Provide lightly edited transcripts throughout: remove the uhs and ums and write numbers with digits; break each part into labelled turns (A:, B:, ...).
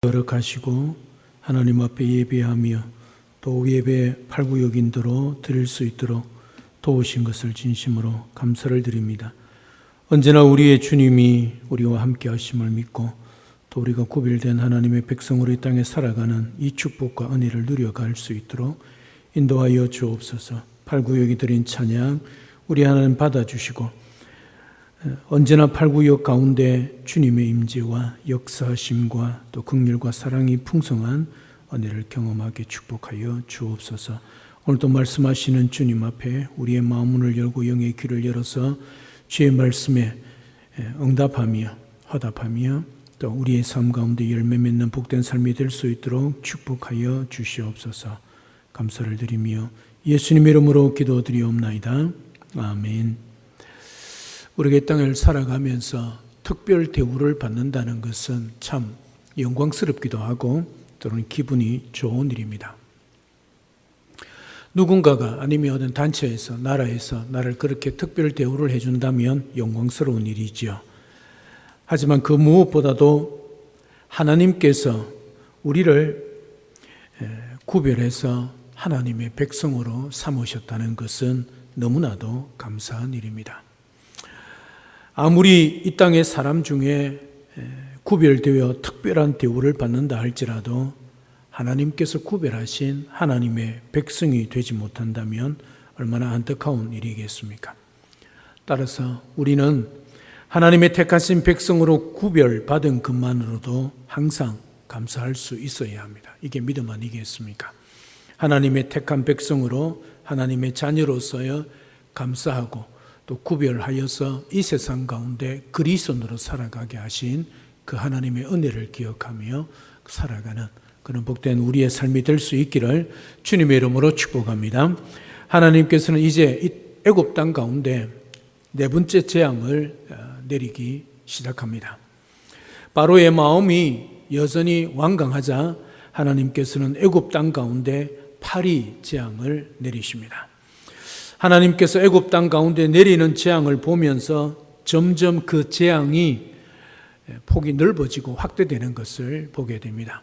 A: 거룩하시고 하나님 앞에 예배하며 또 예배 팔구역인도로 드릴 수 있도록 도우신 것을 진심으로 감사를 드립니다. 언제나 우리의 주님이 우리와 함께 하심을 믿고 또 우리가 구별된 하나님의 백성으로 이 땅에 살아가는 이 축복과 은혜를 누려갈 수 있도록 인도하여 주옵소서. 팔구역이 드린 찬양 우리 하나님 받아주시고 언제나 팔구역 가운데 주님의 임재와 역사하심과 또 긍휼과 사랑이 풍성한 은혜를 경험하게 축복하여 주옵소서. 오늘도 말씀하시는 주님 앞에 우리의 마음문을 열고 영의 귀를 열어서 주의 말씀에 응답하며 화답하며 또 우리의 삶 가운데 열매 맺는 복된 삶이 될 수 있도록 축복하여 주시옵소서. 감사를 드리며 예수님 이름으로 기도드리옵나이다. 아멘. 우리가 이 땅을 살아가면서 특별 대우를 받는다는 것은 참 영광스럽기도 하고 또는 기분이 좋은 일입니다. 누군가가 아니면 어떤 단체에서 나라에서 나를 그렇게 특별 대우를 해준다면 영광스러운 일이지요. 하지만 그 무엇보다도 하나님께서 우리를 구별해서 하나님의 백성으로 삼으셨다는 것은 너무나도 감사한 일입니다. 아무리 이 땅의 사람 중에 구별되어 특별한 대우를 받는다 할지라도 하나님께서 구별하신 하나님의 백성이 되지 못한다면 얼마나 안타까운 일이겠습니까? 따라서 우리는 하나님의 택하신 백성으로 구별받은 것만으로도 항상 감사할 수 있어야 합니다. 이게 믿음 아니겠습니까? 하나님의 택한 백성으로 하나님의 자녀로서여 감사하고 또 구별하여서 이 세상 가운데 그리스도로 살아가게 하신 그 하나님의 은혜를 기억하며 살아가는 그런 복된 우리의 삶이 될 수 있기를 주님의 이름으로 축복합니다. 하나님께서는 이제 이 애굽 땅 가운데 네 번째 재앙을 내리기 시작합니다. 바로의 마음이 여전히 완강하자 하나님께서는 애굽 땅 가운데 파리 재앙을 내리십니다. 하나님께서 애굽 땅 가운데 내리는 재앙을 보면서 점점 그 재앙이 폭이 넓어지고 확대되는 것을 보게 됩니다.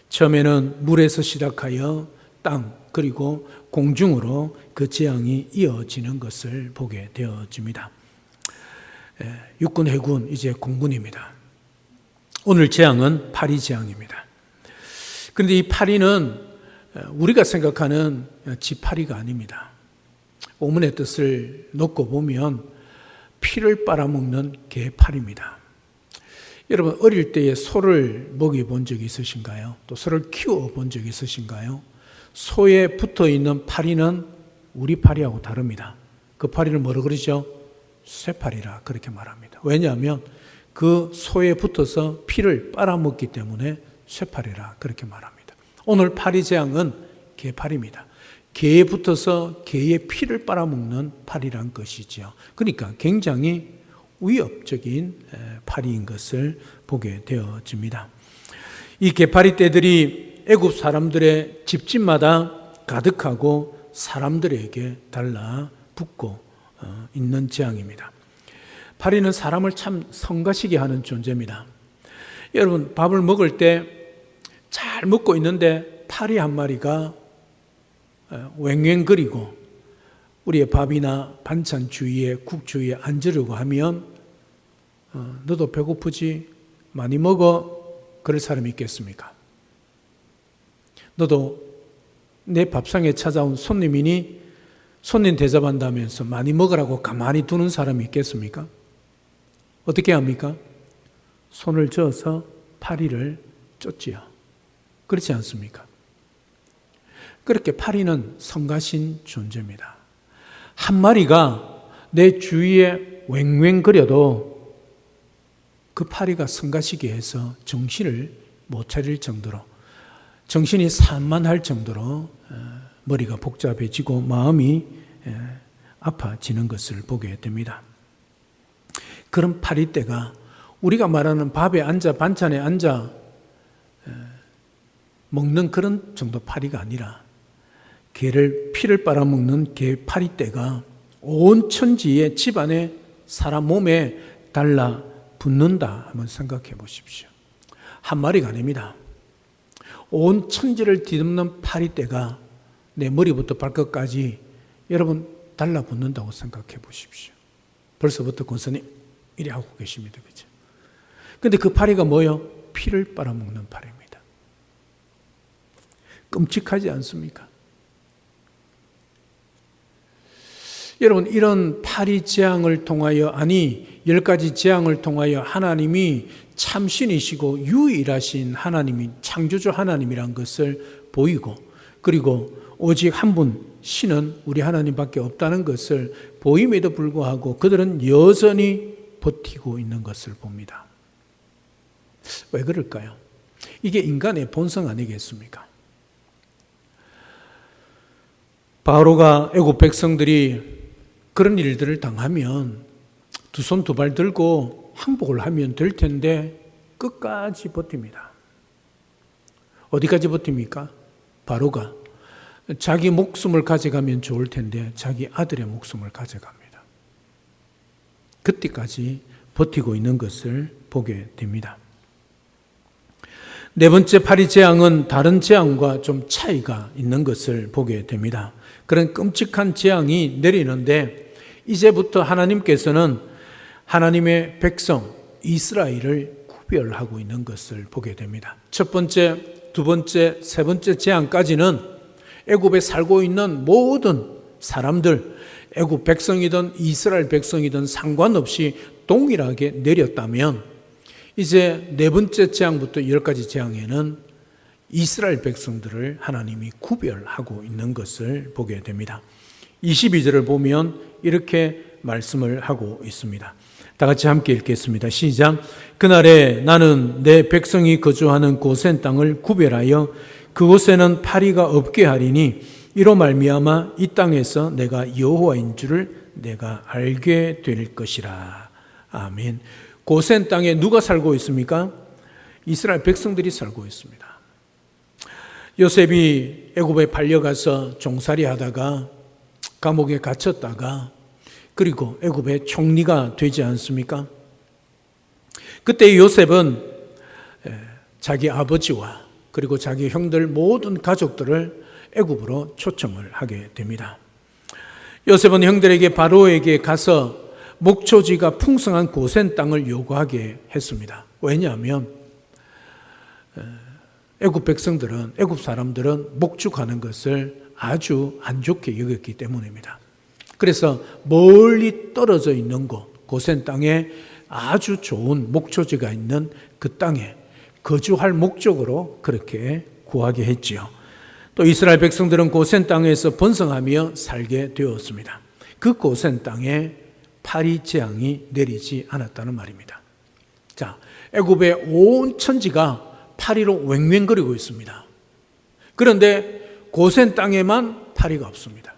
A: 처음에는 물에서 시작하여 땅 그리고 공중으로 그 재앙이 이어지는 것을 보게 되어집니다. 육군, 해군, 이제 공군입니다. 오늘 재앙은 파리 재앙입니다. 그런데 이 파리는 우리가 생각하는 지파리가 아닙니다. 오문의 뜻을 놓고 보면 피를 빨아먹는 개파리입니다. 여러분 어릴 때에 소를 먹여본 적이 있으신가요? 또 소를 키워본 적이 있으신가요? 소에 붙어있는 파리는 우리 파리하고 다릅니다. 그 파리를 뭐라 그러죠? 쇠파리라 그렇게 말합니다. 왜냐하면 그 소에 붙어서 피를 빨아먹기 때문에 쇠파리라 그렇게 말합니다. 오늘 파리 재앙은 개파리입니다. 개에 붙어서 개의 피를 빨아먹는 파리란 것이지요. 그러니까 굉장히 위협적인 파리인 것을 보게 되어집니다. 이 개파리 떼들이 애굽 사람들의 집집마다 가득하고 사람들에게 달라붙고 있는 재앙입니다. 파리는 사람을 참 성가시게 하는 존재입니다. 여러분 밥을 먹을 때 잘 먹고 있는데 파리 한 마리가 왱왱거리고 우리의 밥이나 반찬 주위에 국 주위에 앉으려고 하면 너도 배고프지? 많이 먹어? 그럴 사람이 있겠습니까? 너도 내 밥상에 찾아온 손님이니 손님 대접한다면서 많이 먹으라고 가만히 두는 사람이 있겠습니까? 어떻게 합니까? 손을 저어서 파리를 쫓지요. 그렇지 않습니까? 그렇게 파리는 성가신 존재입니다. 한 마리가 내 주위에 왱왱거려도 그 파리가 성가시게 해서 정신을 못 차릴 정도로 정신이 산만할 정도로 머리가 복잡해지고 마음이 아파지는 것을 보게 됩니다. 그런 파리떼가 우리가 말하는 밥에 앉아 반찬에 앉아 먹는 그런 정도 파리가 아니라 개를 피를 빨아먹는 개 파리떼가 온 천지의 집안에 사람 몸에 달라붙는다 한번 생각해 보십시오. 한 마리가 아닙니다. 온 천지를 뒤덮는 파리떼가 내 머리부터 발끝까지 여러분 달라붙는다고 생각해 보십시오. 벌써부터 권사님 이래 하고 계십니다. 그죠? 근데 그 파리가 뭐요? 피를 빨아먹는 파리입니다. 끔찍하지 않습니까? 여러분, 이런 파리 재앙을 통하여, 아니 10가지 재앙을 통하여 하나님이 참신이시고 유일하신 하나님이, 창조주 하나님이란 것을 보이고, 그리고 오직 한 분 신은 우리 하나님밖에 없다는 것을 보임에도 불구하고 그들은 여전히 버티고 있는 것을 봅니다. 왜 그럴까요? 이게 인간의 본성 아니겠습니까? 바로가 애굽 백성들이 그런 일들을 당하면 두 손 두 발 들고 항복을 하면 될 텐데 끝까지 버팁니다. 어디까지 버팁니까? 바로가 자기 목숨을 가져가면 좋을 텐데 자기 아들의 목숨을 가져갑니다. 그때까지 버티고 있는 것을 보게 됩니다. 네 번째 파리 재앙은 다른 재앙과 좀 차이가 있는 것을 보게 됩니다. 그런 끔찍한 재앙이 내리는데 이제부터 하나님께서는 하나님의 백성 이스라엘을 구별하고 있는 것을 보게 됩니다. 첫 번째, 두 번째, 세 번째 재앙까지는 애굽에 살고 있는 모든 사람들, 애굽 백성이든 이스라엘 백성이든 상관없이 동일하게 내렸다면 이제 네 번째 재앙부터 10가지 재앙에는 이스라엘 백성들을 하나님이 구별하고 있는 것을 보게 됩니다. 22절을 보면 이렇게 말씀을 하고 있습니다. 다 같이 함께 읽겠습니다. 시작. 그날에 나는 내 백성이 거주하는 고센 땅을 구별하여 그곳에는 파리가 없게 하리니 이로 말미암아 이 땅에서 내가 여호와인 줄을 내가 알게 될 것이라. 아멘. 고센 땅에 누가 살고 있습니까? 이스라엘 백성들이 살고 있습니다. 요셉이 애굽에 팔려가서 종살이 하다가 감옥에 갇혔다가 그리고 애굽의 총리가 되지 않습니까? 그때 요셉은 자기 아버지와 그리고 자기 형들 모든 가족들을 애굽으로 초청을 하게 됩니다. 요셉은 형들에게 바로에게 가서 목초지가 풍성한 고센 땅을 요구하게 했습니다. 왜냐하면 애굽 백성들은, 애굽 사람들은 목축하는 것을 아주 안 좋게 여겼기 때문입니다. 그래서 멀리 떨어져 있는 곳, 고센 땅에 아주 좋은 목초지가 있는 그 땅에 거주할 목적으로 그렇게 구하게 했지요. 또 이스라엘 백성들은 고센 땅에서 번성하며 살게 되었습니다. 그 고센 땅에 파리 재앙이 내리지 않았다는 말입니다. 자, 애굽의 온 천지가 파리로 왱왱거리고 있습니다. 그런데 고센 땅에만 파리가 없습니다.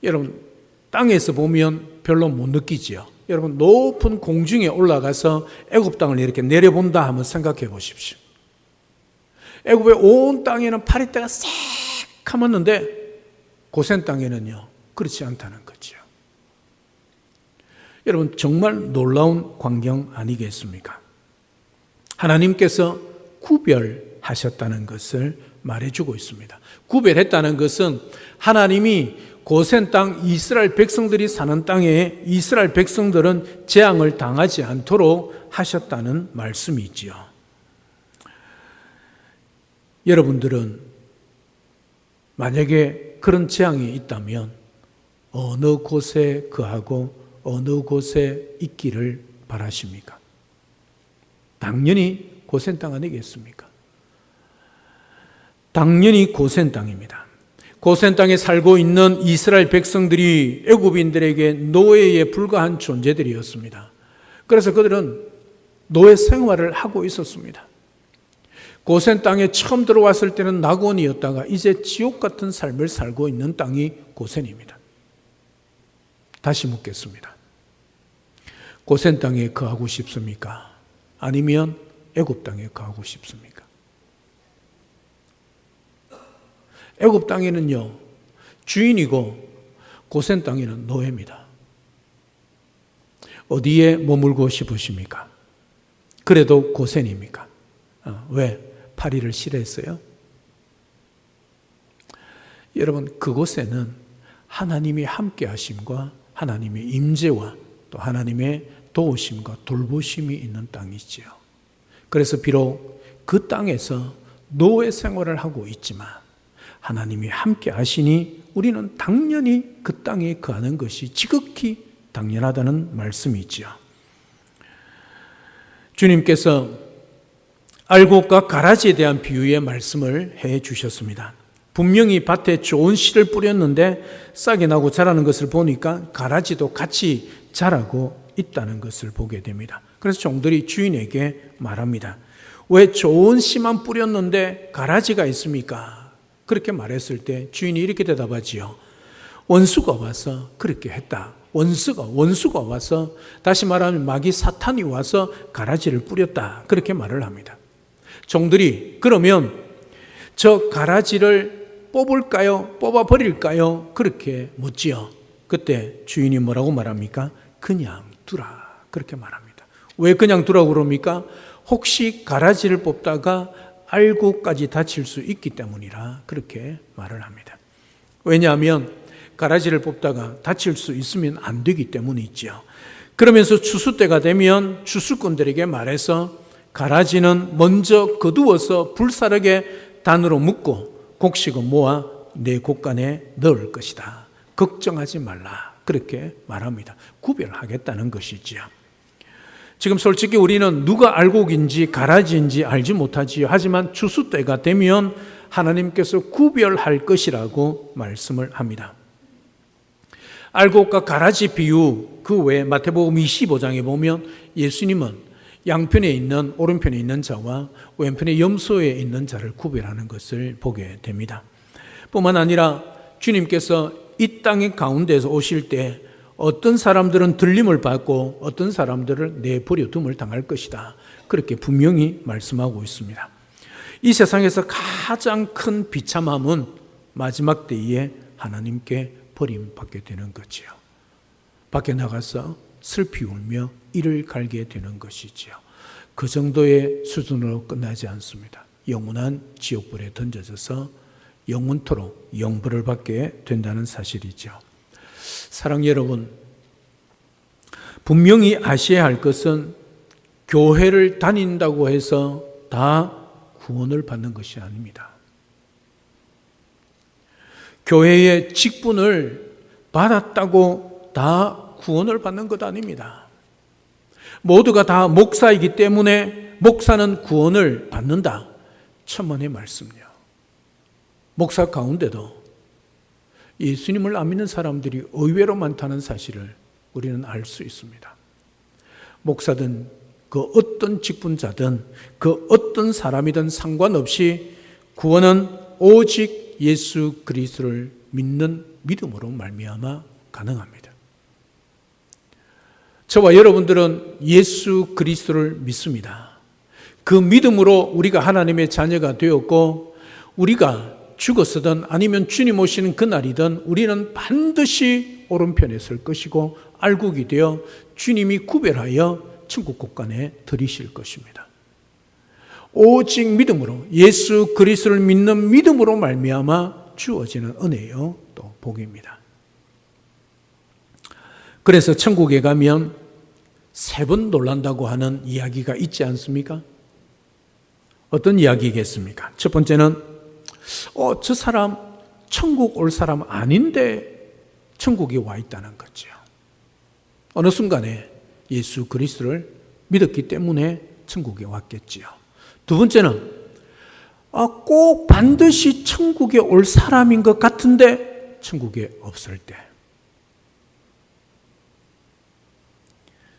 A: 여러분, 땅에서 보면 별로 못 느끼지요. 여러분, 높은 공중에 올라가서 애굽 땅을 이렇게 내려본다 하면 생각해 보십시오. 애굽의 온 땅에는 파리떼가 싹 감았는데 고센 땅에는요, 그렇지 않다는 거죠. 여러분, 정말 놀라운 광경 아니겠습니까? 하나님께서 구별하셨다는 것을 말해주고 있습니다. 구별했다는 것은 하나님이 고센 땅 이스라엘 백성들이 사는 땅에 이스라엘 백성들은 재앙을 당하지 않도록 하셨다는 말씀이지요. 여러분들은 만약에 그런 재앙이 있다면 어느 곳에 거하고 어느 곳에 있기를 바라십니까? 당연히 고센 땅 아니겠습니까? 당연히 고센 땅입니다. 고센 땅에 살고 있는 이스라엘 백성들이 애굽인들에게 노예에 불과한 존재들이었습니다. 그래서 그들은 노예 생활을 하고 있었습니다. 고센 땅에 처음 들어왔을 때는 낙원이었다가 이제 지옥 같은 삶을 살고 있는 땅이 고센입니다. 다시 묻겠습니다. 고센 땅에 거하고 싶습니까? 아니면 애굽 땅에 거하고 싶습니까? 애굽 땅에는요, 주인이고 고센 땅에는 노예입니다. 어디에 머물고 싶으십니까? 그래도 고센입니까? 왜? 파리를 싫어했어요? 여러분, 그곳에는 하나님이 함께 하심과 하나님의 임재와 또 하나님의 도우심과 돌보심이 있는 땅이지요. 그래서 비록 그 땅에서 노예 생활을 하고 있지만 하나님이 함께 하시니 우리는 당연히 그 땅에 거하는 것이 지극히 당연하다는 말씀이지요. 주님께서 알곡과 가라지에 대한 비유의 말씀을 해 주셨습니다. 분명히 밭에 좋은 씨를 뿌렸는데 싹이 나고 자라는 것을 보니까 가라지도 같이 자라고 있다는 것을 보게 됩니다. 그래서 종들이 주인에게 말합니다. 왜 좋은 씨만 뿌렸는데 가라지가 있습니까? 그렇게 말했을 때 주인이 이렇게 대답하지요. 원수가 와서 그렇게 했다. 원수가 와서, 다시 말하면 마귀 사탄이 와서 가라지를 뿌렸다. 그렇게 말을 합니다. 종들이 그러면 저 가라지를 뽑을까요? 뽑아버릴까요? 그렇게 묻지요. 그때 주인이 뭐라고 말합니까? 그냥 두라. 그렇게 말합니다. 왜 그냥 두라고 그럽니까? 혹시 가라지를 뽑다가 알곡까지 다칠 수 있기 때문이라 그렇게 말을 합니다. 왜냐하면 가라지를 뽑다가 다칠 수 있으면 안 되기 때문이죠. 그러면서 추수 때가 되면 추수꾼들에게 말해서 가라지는 먼저 거두어서 불사르게 단으로 묶고 곡식은 모아 내 곡간에 넣을 것이다. 걱정하지 말라. 그렇게 말합니다. 구별하겠다는 것이지요. 지금 솔직히 우리는 누가 알곡인지 가라지인지 알지 못하지요. 하지만 추수 때가 되면 하나님께서 구별할 것이라고 말씀을 합니다. 알곡과 가라지 비유, 그 외에 마태복음 25장에 보면 예수님은 양편에 있는, 오른편에 있는 자와 왼편에 염소에 있는 자를 구별하는 것을 보게 됩니다. 뿐만 아니라 주님께서 이 땅의 가운데에서 오실 때 어떤 사람들은 들림을 받고 어떤 사람들을 내버려둠을 당할 것이다. 그렇게 분명히 말씀하고 있습니다. 이 세상에서 가장 큰 비참함은 마지막 때에 하나님께 버림받게 되는 거지요. 밖에 나가서 슬피 울며 이를 갈게 되는 것이지요. 그 정도의 수준으로 끝나지 않습니다. 영원한 지옥불에 던져져서 영원토록 영벌을 받게 된다는 사실이죠. 사랑 여러분, 분명히 아셔야 할 것은 교회를 다닌다고 해서 다 구원을 받는 것이 아닙니다. 교회의 직분을 받았다고 다 구원을 받는 것 아닙니다. 모두가 다 목사이기 때문에 목사는 구원을 받는다. 천만의 말씀이요. 목사 가운데도 예수님을 안 믿는 사람들이 의외로 많다는 사실을 우리는 알 수 있습니다. 목사든 그 어떤 직분자든 그 어떤 사람이든 상관없이 구원은 오직 예수 그리스도를 믿는 믿음으로 말미암아 가능합니다. 저와 여러분들은 예수 그리스도를 믿습니다. 그 믿음으로 우리가 하나님의 자녀가 되었고 우리가 죽었으든 아니면 주님 오시는 그날이든 우리는 반드시 오른편에 설 것이고 알곡이 되어 주님이 구별하여 천국 곳간에 들이실 것입니다. 오직 믿음으로 예수 그리스도를 믿는 믿음으로 말미암아 주어지는 은혜요 또 복입니다. 그래서 천국에 가면 3번 놀란다고 하는 이야기가 있지 않습니까? 어떤 이야기겠습니까? 첫 번째는 저 사람 천국 올 사람 아닌데 천국에 와 있다는 거죠. 어느 순간에 예수 그리스도를 믿었기 때문에 천국에 왔겠지요. 두 번째는 꼭 반드시 천국에 올 사람인 것 같은데 천국에 없을 때.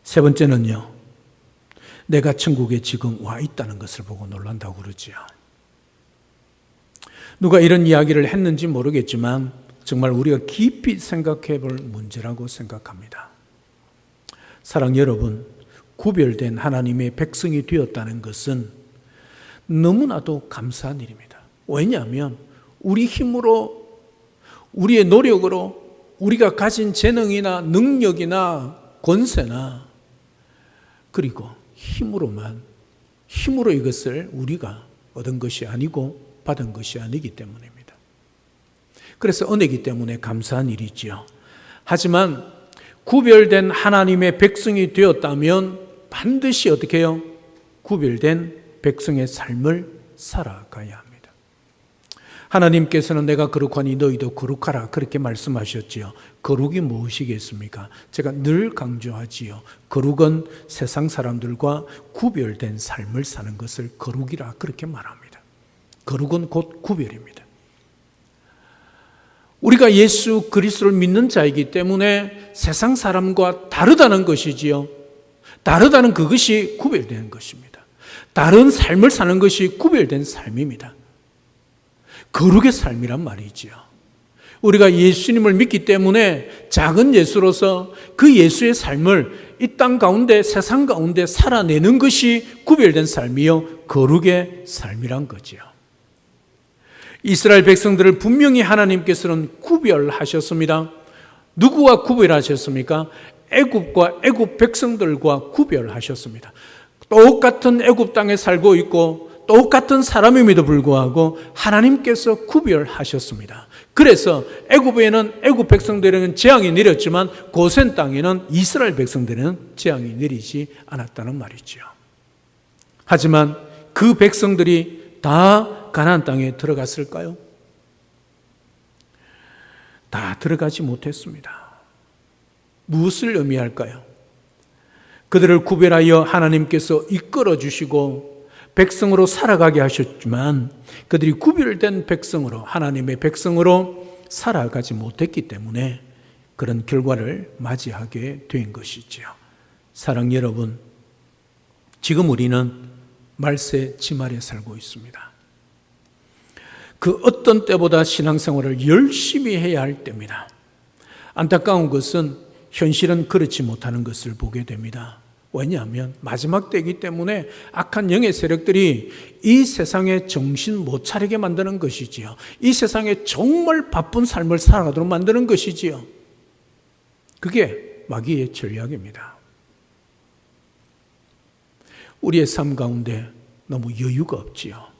A: 세 번째는요, 내가 천국에 지금 와 있다는 것을 보고 놀란다고 그러지요. 누가 이런 이야기를 했는지 모르겠지만 정말 우리가 깊이 생각해 볼 문제라고 생각합니다. 사랑 여러분, 구별된 하나님의 백성이 되었다는 것은 너무나도 감사한 일입니다. 왜냐하면 우리 힘으로, 우리의 노력으로 우리가 가진 재능이나 능력이나 권세나 그리고 힘으로 이것을 우리가 얻은 것이 아니고 받은 것이 아니기 때문입니다. 그래서 은혜이기 때문에 감사한 일이지요. 하지만 구별된 하나님의 백성이 되었다면 반드시 어떻게 해요? 구별된 백성의 삶을 살아가야 합니다. 하나님께서는 내가 거룩하니 너희도 거룩하라 그렇게 말씀하셨지요. 거룩이 무엇이겠습니까? 제가 늘 강조하지요. 거룩은 세상 사람들과 구별된 삶을 사는 것을 거룩이라 그렇게 말합니다. 거룩은 곧 구별입니다. 우리가 예수 그리스도를 믿는 자이기 때문에 세상 사람과 다르다는 것이지요. 다르다는 그것이 구별되는 것입니다. 다른 삶을 사는 것이 구별된 삶입니다. 거룩의 삶이란 말이지요. 우리가 예수님을 믿기 때문에 작은 예수로서 그 예수의 삶을 이 땅 가운데 세상 가운데 살아내는 것이 구별된 삶이요 거룩의 삶이란 거지요. 이스라엘 백성들을 분명히 하나님께서는 구별하셨습니다. 누구와 구별하셨습니까? 애굽과 애굽 백성들과 구별하셨습니다. 똑같은 애굽 땅에 살고 있고 똑같은 사람임에도 불구하고 하나님께서 구별하셨습니다. 그래서 애굽에는 애굽 백성들에게는 재앙이 내렸지만 고센 땅에는 이스라엘 백성들에는 재앙이 내리지 않았다는 말이죠. 하지만 그 백성들이 다 가나안 땅에 들어갔을까요? 다 들어가지 못했습니다. 무엇을 의미할까요? 그들을 구별하여 하나님께서 이끌어 주시고 백성으로 살아가게 하셨지만 그들이 구별된 백성으로 하나님의 백성으로 살아가지 못했기 때문에 그런 결과를 맞이하게 된 것이지요. 사랑 여러분, 지금 우리는 말세 지말에 살고 있습니다. 그 어떤 때보다 신앙생활을 열심히 해야 할 때입니다. 안타까운 것은 현실은 그렇지 못하는 것을 보게 됩니다. 왜냐하면 마지막 때이기 때문에 악한 영의 세력들이 이 세상에 정신 못 차리게 만드는 것이지요. 이 세상에 정말 바쁜 삶을 살아가도록 만드는 것이지요. 그게 마귀의 전략입니다. 우리의 삶 가운데 너무 여유가 없지요.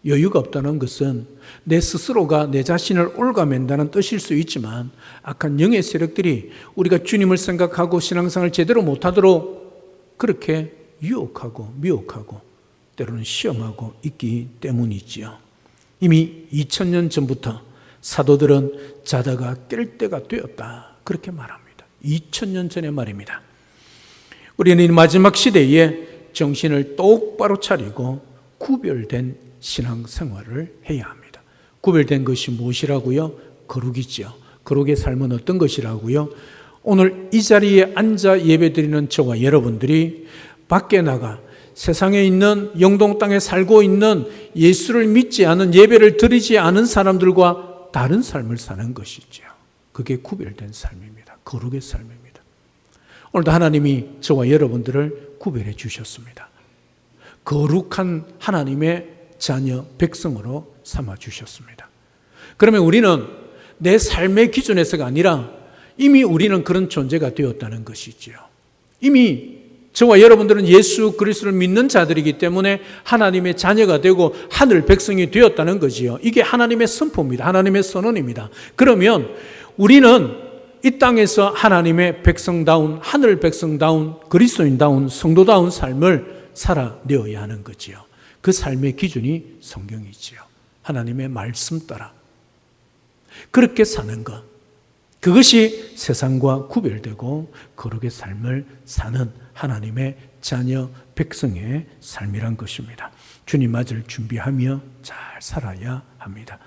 A: 여유가 없다는 것은 내 스스로가 내 자신을 올가맨다는 뜻일 수 있지만 악한 영의 세력들이 우리가 주님을 생각하고 신앙생활을 제대로 못하도록 그렇게 유혹하고 미혹하고 때로는 시험하고 있기 때문이지요. 이미 2000년 전부터 사도들은 자다가 깰 때가 되었다 그렇게 말합니다. 2000년 전의 말입니다. 우리는 이 마지막 시대에 정신을 똑바로 차리고 구별된 신앙생활을 해야 합니다. 구별된 것이 무엇이라고요? 거룩이죠. 거룩의 삶은 어떤 것이라고요? 오늘 이 자리에 앉아 예배드리는 저와 여러분들이 밖에 나가 세상에 있는 영동 땅에 살고 있는 예수를 믿지 않은 예배를 드리지 않은 사람들과 다른 삶을 사는 것이죠. 그게 구별된 삶입니다. 거룩의 삶입니다. 오늘도 하나님이 저와 여러분들을 구별해 주셨습니다. 거룩한 하나님의 자녀 백성으로 삼아 주셨습니다. 그러면 우리는 내 삶의 기준에서가 아니라 이미 우리는 그런 존재가 되었다는 것이지요. 이미 저와 여러분들은 예수 그리스도를 믿는 자들이기 때문에 하나님의 자녀가 되고 하늘 백성이 되었다는 거지요. 이게 하나님의 선포입니다. 하나님의 선언입니다. 그러면 우리는 이 땅에서 하나님의 백성다운, 하늘 백성다운, 그리스도인다운, 성도다운 삶을 살아내어야 하는 거지요. 그 삶의 기준이 성경이지요. 하나님의 말씀 따라 그렇게 사는 것, 그것이 세상과 구별되고 거룩의 삶을 사는 하나님의 자녀 백성의 삶이란 것입니다. 주님 맞을 준비하며 잘 살아야 합니다.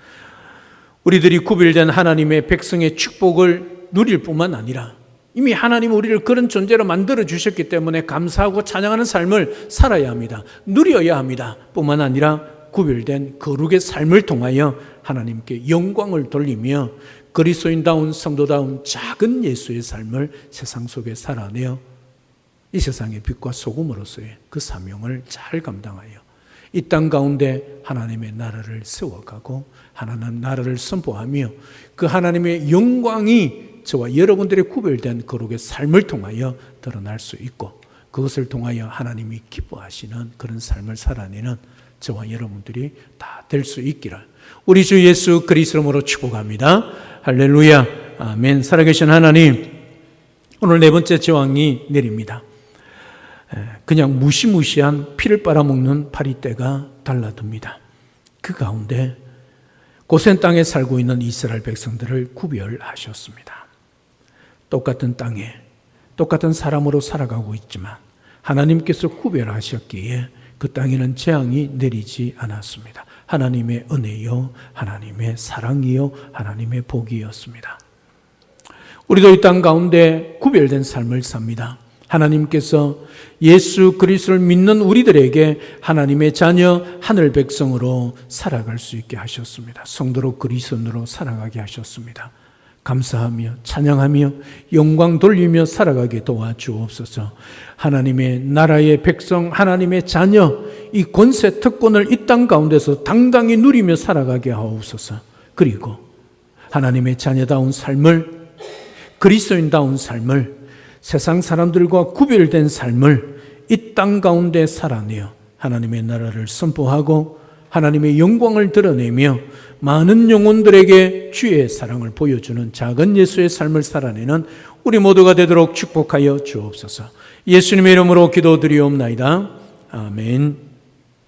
A: 우리들이 구별된 하나님의 백성의 축복을 누릴 뿐만 아니라 이미 하나님은 우리를 그런 존재로 만들어 주셨기 때문에 감사하고 찬양하는 삶을 살아야 합니다. 누려야 합니다. 뿐만 아니라 구별된 거룩의 삶을 통하여 하나님께 영광을 돌리며 그리스도인다운 성도다운 작은 예수의 삶을 세상 속에 살아내어 이 세상의 빛과 소금으로서의 그 사명을 잘 감당하여 이 땅 가운데 하나님의 나라를 세워가고 하나님 나라를 선포하며 그 하나님의 영광이 저와 여러분들의 구별된 거룩의 삶을 통하여 드러날 수 있고 그것을 통하여 하나님이 기뻐하시는 그런 삶을 살아내는 저와 여러분들이 다 될 수 있기를 우리 주 예수 그리스도로 축복합니다. 할렐루야. 아멘. 살아계신 하나님, 오늘 네 번째 저항이 내립니다. 그냥 무시무시한 피를 빨아먹는 파리떼가 달라듭니다. 그 가운데 고센 땅에 살고 있는 이스라엘 백성들을 구별하셨습니다. 똑같은 땅에 똑같은 사람으로 살아가고 있지만 하나님께서 구별하셨기에 그 땅에는 재앙이 내리지 않았습니다. 하나님의 은혜요, 하나님의 사랑이요, 하나님의 복이었습니다. 우리도 이 땅 가운데 구별된 삶을 삽니다. 하나님께서 예수 그리스도를 믿는 우리들에게 하나님의 자녀, 하늘 백성으로 살아갈 수 있게 하셨습니다. 성도로 그리스도인으로 살아가게 하셨습니다. 감사하며 찬양하며 영광 돌리며 살아가게 도와주옵소서. 하나님의 나라의 백성, 하나님의 자녀, 이 권세 특권을 이 땅 가운데서 당당히 누리며 살아가게 하옵소서. 그리고 하나님의 자녀다운 삶을, 그리스도인다운 삶을, 세상 사람들과 구별된 삶을 이 땅 가운데 살아내어 하나님의 나라를 선포하고 하나님의 영광을 드러내며 많은 영혼들에게 주의 사랑을 보여주는 작은 예수의 삶을 살아내는 우리 모두가 되도록 축복하여 주옵소서. 예수님의 이름으로 기도드리옵나이다. 아멘.